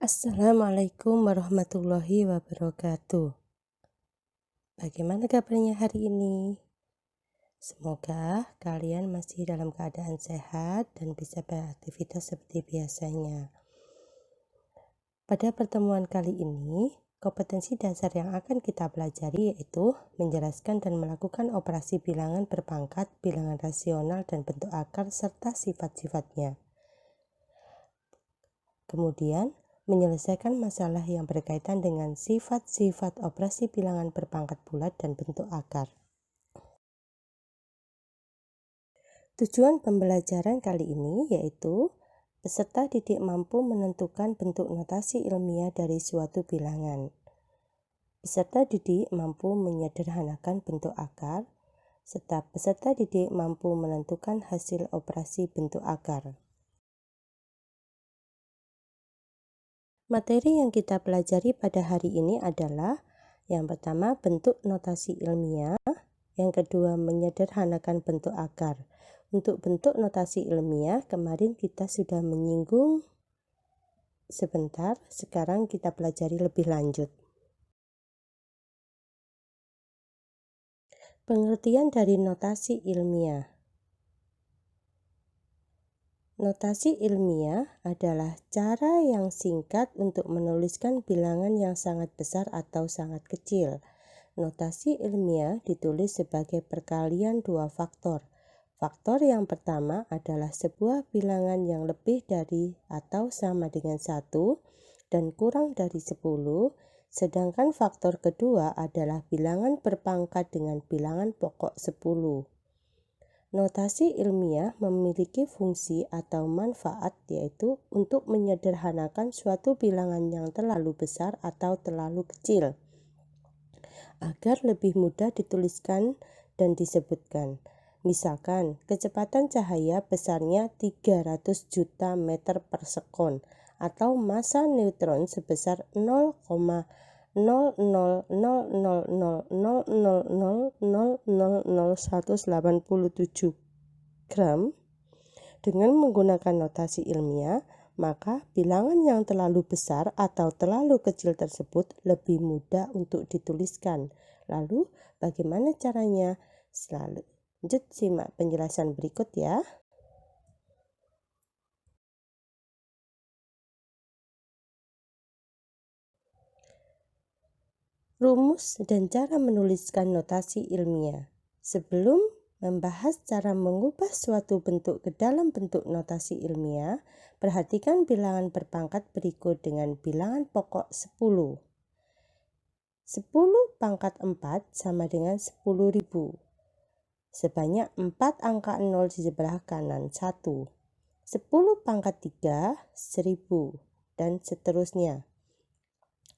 Assalamualaikum warahmatullahi wabarakatuh. Bagaimana kabarnya hari ini? Semoga kalian masih dalam keadaan sehat dan bisa beraktivitas seperti biasanya. Pada pertemuan kali ini, kompetensi dasar yang akan kita pelajari yaitu menjelaskan dan melakukan operasi bilangan berpangkat, bilangan rasional, dan bentuk akar serta sifat-sifatnya. Kemudian, menyelesaikan masalah yang berkaitan dengan sifat-sifat operasi bilangan berpangkat bulat dan bentuk akar. Tujuan pembelajaran kali ini yaitu peserta didik mampu menentukan bentuk notasi ilmiah dari suatu bilangan. Peserta didik mampu menyederhanakan bentuk akar, serta peserta didik mampu menentukan hasil operasi bentuk akar. Materi yang kita pelajari pada hari ini adalah yang pertama bentuk notasi ilmiah, yang kedua menyederhanakan bentuk akar. Untuk bentuk notasi ilmiah kemarin kita sudah menyinggung sebentar, sekarang kita pelajari lebih lanjut. Pengertian dari notasi ilmiah. Notasi ilmiah adalah cara yang singkat untuk menuliskan bilangan yang sangat besar atau sangat kecil. Notasi ilmiah ditulis sebagai perkalian dua faktor. Faktor yang pertama adalah sebuah bilangan yang lebih dari atau sama dengan 1 dan kurang dari 10, sedangkan faktor kedua adalah bilangan berpangkat dengan bilangan pokok 10. Notasi ilmiah memiliki fungsi atau manfaat yaitu untuk menyederhanakan suatu bilangan yang terlalu besar atau terlalu kecil agar lebih mudah dituliskan dan disebutkan. Misalkan, kecepatan cahaya besarnya 300 juta meter per sekon atau massa neutron sebesar 0,00000000000187 gram. Dengan menggunakan notasi ilmiah, maka bilangan yang terlalu besar atau terlalu kecil tersebut lebih mudah untuk dituliskan. Lalu, bagaimana caranya? Lanjut simak penjelasan berikut ya. Rumus dan cara menuliskan notasi ilmiah. Sebelum membahas cara mengubah suatu bentuk ke dalam bentuk notasi ilmiah, perhatikan bilangan berpangkat berikut dengan bilangan pokok 10. 10 pangkat 4 sama dengan 10.000. Sebanyak 4 angka 0 di sebelah kanan 1. 10 pangkat 3, 1000, dan seterusnya.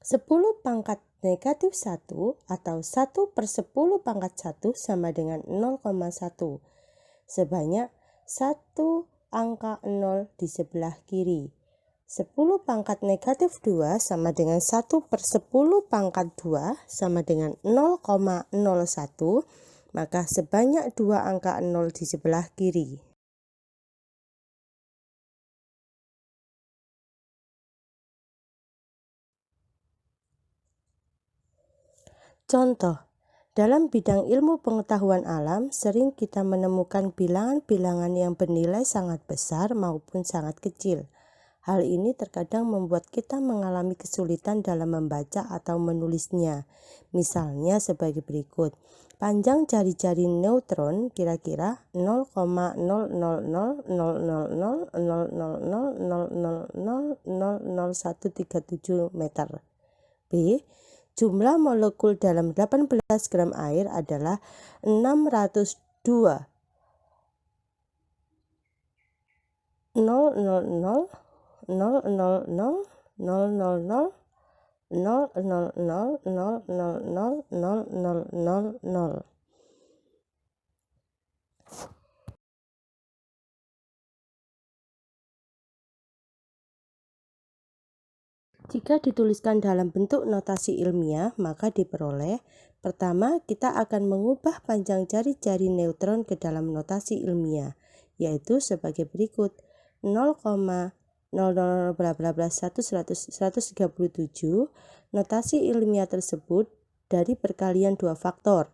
10 pangkat negatif 1 atau 1 per 10 pangkat 1 sama dengan 0,1. Sebanyak 1 angka 0 di sebelah kiri. 10 pangkat negatif 2 sama dengan 1 per 10 pangkat 2 sama dengan 0,01. Maka sebanyak 2 angka 0 di sebelah kiri. Contoh, dalam bidang ilmu pengetahuan alam sering kita menemukan bilangan-bilangan yang bernilai sangat besar maupun sangat kecil. Hal ini terkadang membuat kita mengalami kesulitan dalam membaca atau menulisnya. Misalnya sebagai berikut. Panjang jari-jari neutron kira-kira 0,0000000000000137 meter. B. Jumlah molekul dalam 18 gram air adalah 602 0,00000000000000000000. Jika dituliskan dalam bentuk notasi ilmiah, maka diperoleh: pertama, kita akan mengubah panjang jari-jari neutron ke dalam notasi ilmiah, yaitu sebagai berikut: 0,00000000 0, bla bla bla 100, 100, 137, notasi ilmiah tersebut dari perkalian dua faktor.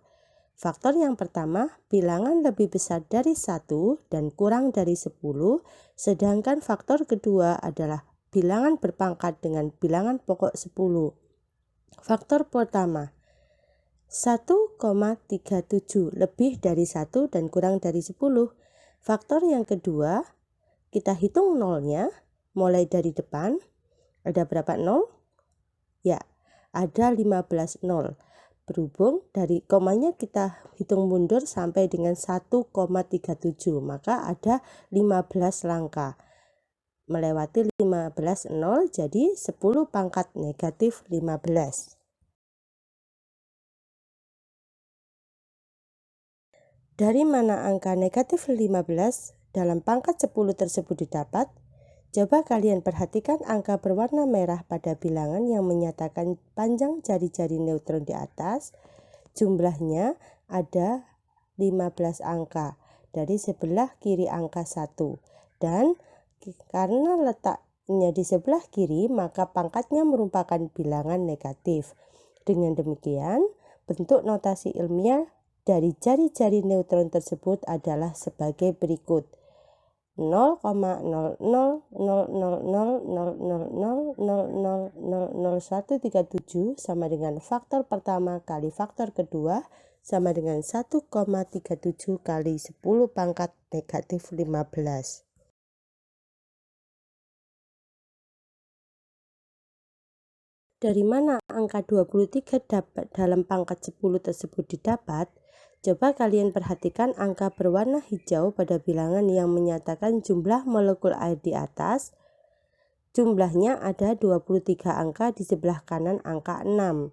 Faktor yang pertama, bilangan lebih besar dari 1 dan kurang dari 10, sedangkan faktor kedua adalah bilangan berpangkat dengan bilangan pokok 10. Faktor pertama, 1,37 lebih dari 1 dan kurang dari 10. Faktor yang kedua, kita hitung nolnya, mulai dari depan. Ada berapa nol? Ya, ada 15 nol. Berhubung dari komanya kita hitung mundur sampai dengan 1,37, maka ada 15 langkah. Melewati 15 nol, jadi 10 pangkat negatif 15. Dari mana angka negatif 15 dalam pangkat 10 tersebut didapat? Coba kalian perhatikan angka berwarna merah pada bilangan yang menyatakan panjang jari-jari neutron di atas. Jumlahnya ada 15 angka dari sebelah kiri angka 1. Dan karena letaknya di sebelah kiri, maka pangkatnya merupakan bilangan negatif. Dengan demikian, bentuk notasi ilmiah dari jari-jari neutron tersebut adalah sebagai berikut. 0,000000000137 sama dengan faktor pertama kali faktor kedua sama dengan 1,37 kali 10 pangkat negatif 15. Dari mana angka 23 dalam pangkat 10 tersebut didapat? Coba kalian perhatikan angka berwarna hijau pada bilangan yang menyatakan jumlah molekul air di atas. Jumlahnya ada 23 angka di sebelah kanan angka 6.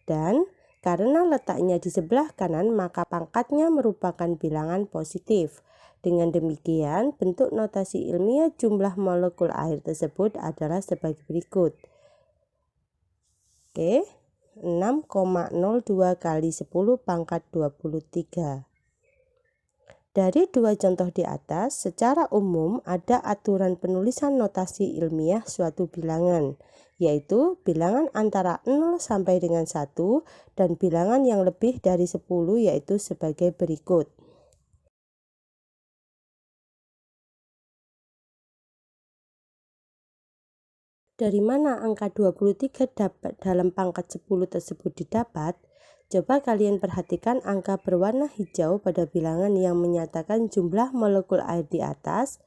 Dan karena letaknya di sebelah kanan, maka pangkatnya merupakan bilangan positif. Dengan demikian, bentuk notasi ilmiah jumlah molekul air tersebut adalah sebagai berikut. Oke. 6,02 kali 10 pangkat 23. Dari dua contoh di atas, secara umum ada aturan penulisan notasi ilmiah suatu bilangan, yaitu bilangan antara 0 sampai dengan 1 dan bilangan yang lebih dari 10, yaitu sebagai berikut. Dari mana angka 23 dalam pangkat 10 tersebut didapat? Coba kalian perhatikan angka berwarna hijau pada bilangan yang menyatakan jumlah molekul air di atas.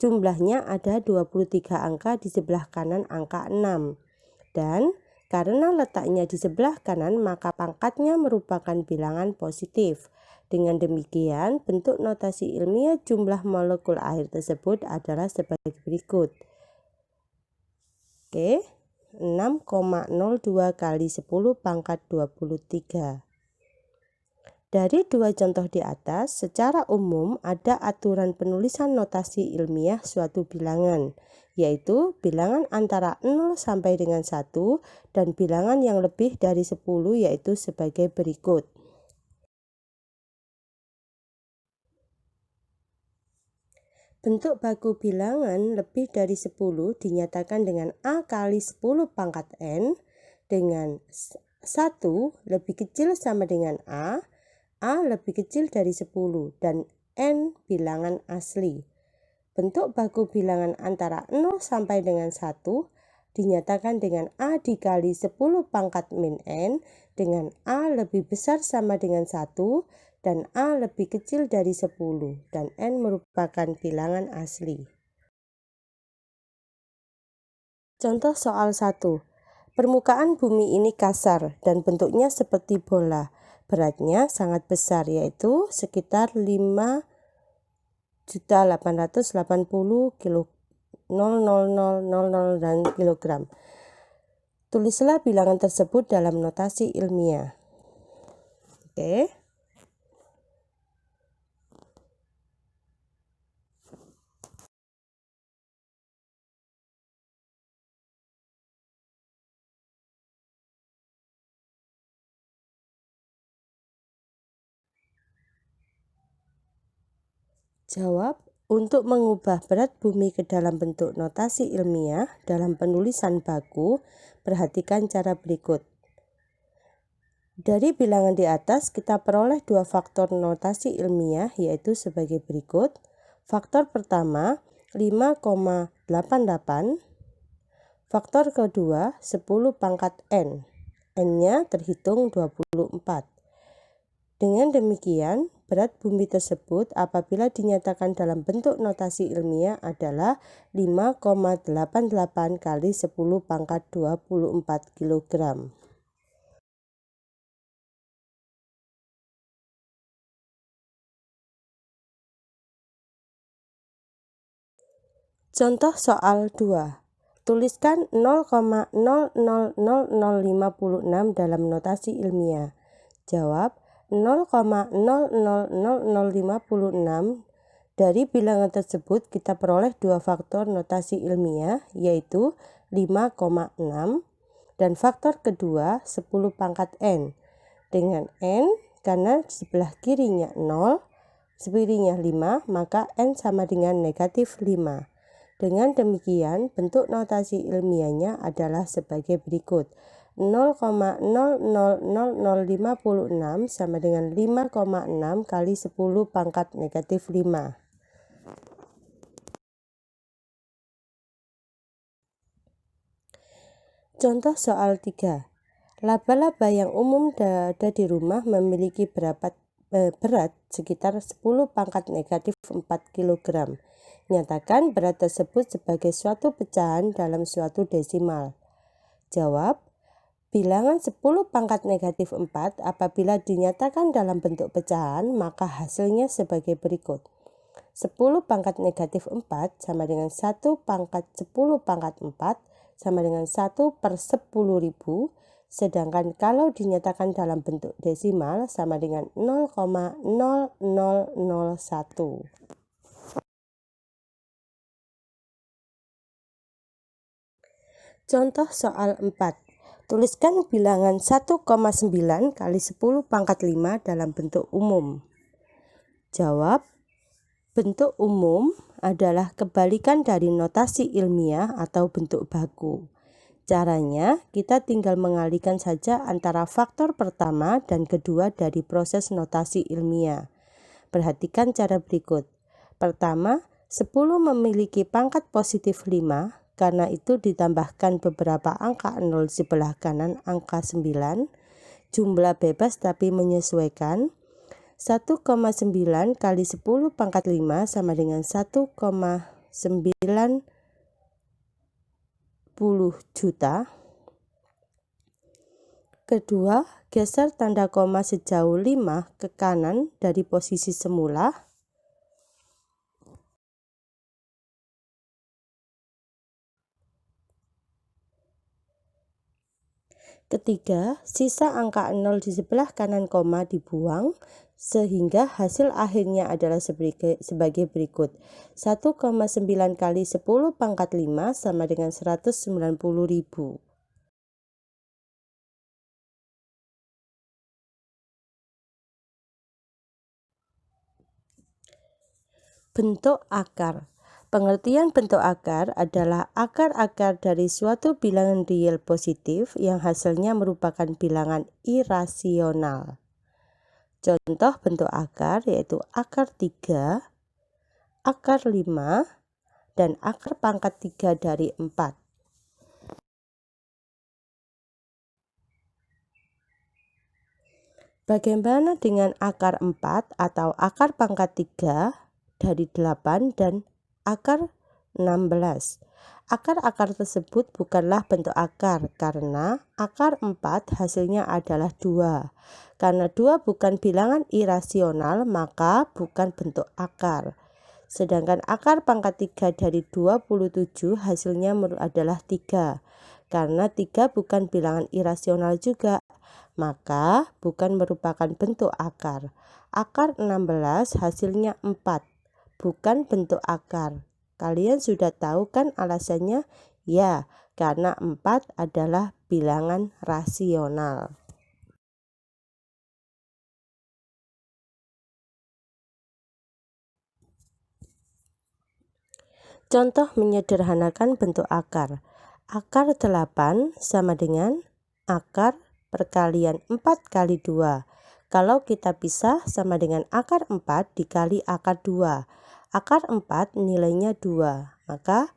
Jumlahnya ada 23 angka di sebelah kanan angka 6. Dan karena letaknya di sebelah kanan, maka pangkatnya merupakan bilangan positif. Dengan demikian, bentuk notasi ilmiah jumlah molekul air tersebut adalah sebagai berikut. Oke, 6,02 kali 10 pangkat 23. Dari dua contoh di atas, secara umum ada aturan penulisan notasi ilmiah suatu bilangan, yaitu bilangan antara 0 sampai dengan 1 dan bilangan yang lebih dari 10, yaitu sebagai berikut. Bentuk baku bilangan lebih dari 10 dinyatakan dengan A kali 10 pangkat N, dengan 1 lebih kecil sama dengan A lebih kecil dari 10, dan N bilangan asli. Bentuk baku bilangan antara 0 sampai dengan 1 dinyatakan dengan A dikali 10 pangkat min N, dengan A lebih besar sama dengan 1 dan A lebih kecil dari 10, dan N merupakan bilangan asli. Contoh soal 1. Permukaan bumi ini kasar dan bentuknya seperti bola. Beratnya sangat besar, yaitu sekitar 5.880 kilo 0,0000 dan kilogram. Tulislah bilangan tersebut dalam notasi ilmiah. Oke. Jawab Untuk mengubah berat bumi ke dalam bentuk notasi ilmiah dalam penulisan baku, perhatikan cara berikut. Dari bilangan di atas, kita peroleh dua faktor notasi ilmiah, yaitu sebagai berikut. Faktor pertama, 5,88. Faktor kedua, 10 pangkat N. N-nya terhitung 24. Dengan demikian, berat bumi tersebut apabila dinyatakan dalam bentuk notasi ilmiah adalah 5,88 kali 10 pangkat 24 kg. Contoh soal 2. Tuliskan 0,000056 dalam notasi ilmiah. Jawab, 0,000056 dari bilangan tersebut kita peroleh dua faktor notasi ilmiah, yaitu 5,6 dan faktor kedua 10 pangkat N. Dengan N, karena sebelah kirinya 0, sebelahnya 5, maka N sama dengan negatif 5. Dengan demikian, bentuk notasi ilmiahnya adalah sebagai berikut. 0,000056 sama dengan 5,6 kali 10 pangkat negatif 5. Contoh soal 3. Laba-laba yang umum ada di rumah memiliki berat sekitar 10 pangkat negatif 4 kg. Nyatakan berat tersebut sebagai suatu pecahan dalam suatu desimal. Jawab, bilangan 10 pangkat negatif 4 apabila dinyatakan dalam bentuk pecahan, maka hasilnya sebagai berikut. 10 pangkat negatif 4 sama dengan 1 pangkat 10 pangkat 4 sama dengan 1 per 10.000, sedangkan kalau dinyatakan dalam bentuk desimal sama dengan 0,0001. Contoh soal 4. Tuliskan bilangan 1,9 kali 10 pangkat 5 dalam bentuk umum. Jawab, bentuk umum adalah kebalikan dari notasi ilmiah atau bentuk baku. Caranya, kita tinggal mengalihkan saja antara faktor pertama dan kedua dari proses notasi ilmiah. Perhatikan cara berikut. Pertama, 10 memiliki pangkat positif 5, karena itu ditambahkan beberapa angka 0 sebelah kanan angka 9, jumlah bebas tapi menyesuaikan. 1,9 kali 10 pangkat 5 sama dengan 1,90 juta. Kedua, geser tanda koma sejauh 5 ke kanan dari posisi semula. Ketiga, sisa angka 0 di sebelah kanan koma dibuang, sehingga hasil akhirnya adalah sebagai berikut. 1,9 kali 10 pangkat 5 sama dengan 190.000. Bentuk akar. Pengertian bentuk akar adalah akar-akar dari suatu bilangan real positif yang hasilnya merupakan bilangan irasional. Contoh bentuk akar yaitu akar 3, akar 5, dan akar pangkat 3 dari 4. Bagaimana dengan akar 4 atau akar pangkat 3 dari 8 dan akar 16? Akar-akar tersebut bukanlah bentuk akar karena akar 4 hasilnya adalah 2. Karena 2 bukan bilangan irasional, maka bukan bentuk akar. Sedangkan akar pangkat 3 dari 27 hasilnya adalah 3. Karena 3 bukan bilangan irasional juga, maka bukan merupakan bentuk akar. Akar 16 hasilnya 4, bukan bentuk akar. Kalian sudah tahu kan alasannya? Ya, karena 4 adalah bilangan rasional. Contoh menyederhanakan bentuk akar. Akar 8 sama dengan akar perkalian 4 kali 2. Kalau kita pisah sama dengan akar 4 dikali akar 2. Akar 4 nilainya 2, maka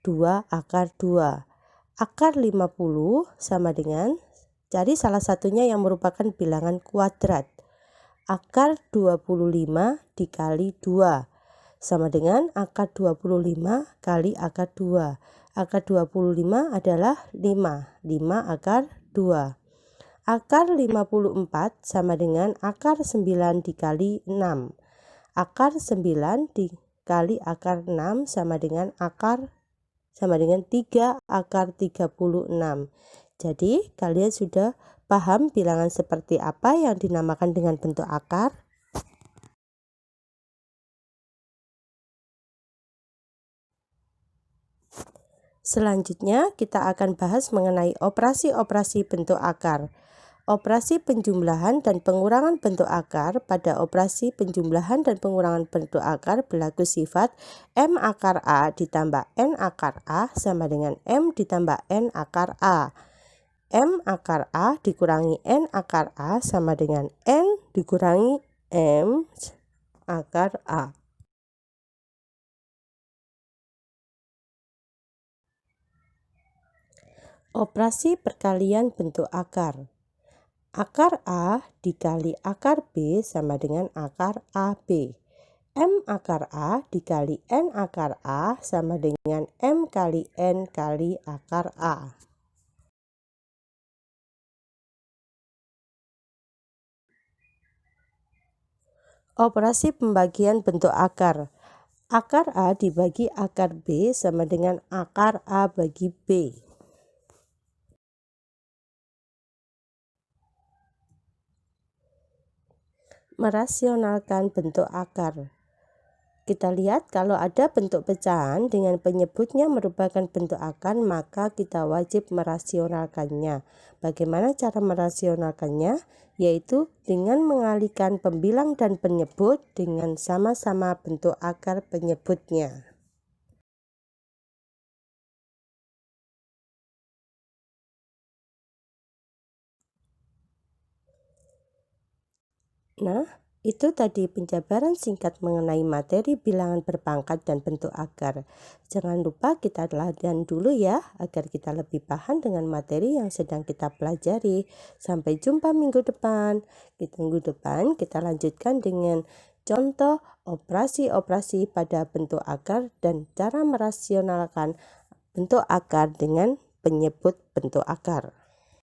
2 akar 2. Akar 50 sama dengan, cari salah satunya yang merupakan bilangan kuadrat. Akar 25 dikali 2 sama dengan akar 25 kali akar 2. Akar 25 adalah 5 akar 2. Akar 54 sama dengan akar 9 dikali 6. Akar 9 dikali akar 6 sama dengan 3 akar 36. Jadi kalian sudah paham bilangan seperti apa yang dinamakan dengan bentuk akar? Selanjutnya kita akan bahas mengenai operasi-operasi bentuk akar. Operasi penjumlahan dan pengurangan bentuk akar. Pada operasi penjumlahan dan pengurangan bentuk akar berlaku sifat M akar A ditambah N akar A sama dengan M ditambah N akar A. M akar A dikurangi N akar A sama dengan N dikurangi M akar A. Operasi perkalian bentuk akar. Akar A dikali akar B sama dengan akar AB. M akar A dikali N akar A sama dengan M kali N kali akar A. Operasi pembagian bentuk akar. Akar A dibagi akar B sama dengan akar A bagi B. Merasionalkan bentuk akar. Kita lihat kalau ada bentuk pecahan dengan penyebutnya merupakan bentuk akar, maka kita wajib merasionalkannya. Bagaimana cara merasionalkannya? Yaitu dengan mengalihkan pembilang dan penyebut dengan sama-sama bentuk akar penyebutnya. Nah, itu tadi penjabaran singkat mengenai materi bilangan berpangkat dan bentuk akar. Jangan lupa kita latihan dulu ya, agar kita lebih paham dengan materi yang sedang kita pelajari. Sampai jumpa minggu depan. Minggu depan kita lanjutkan dengan contoh operasi-operasi pada bentuk akar dan cara merasionalkan bentuk akar dengan penyebut bentuk akar.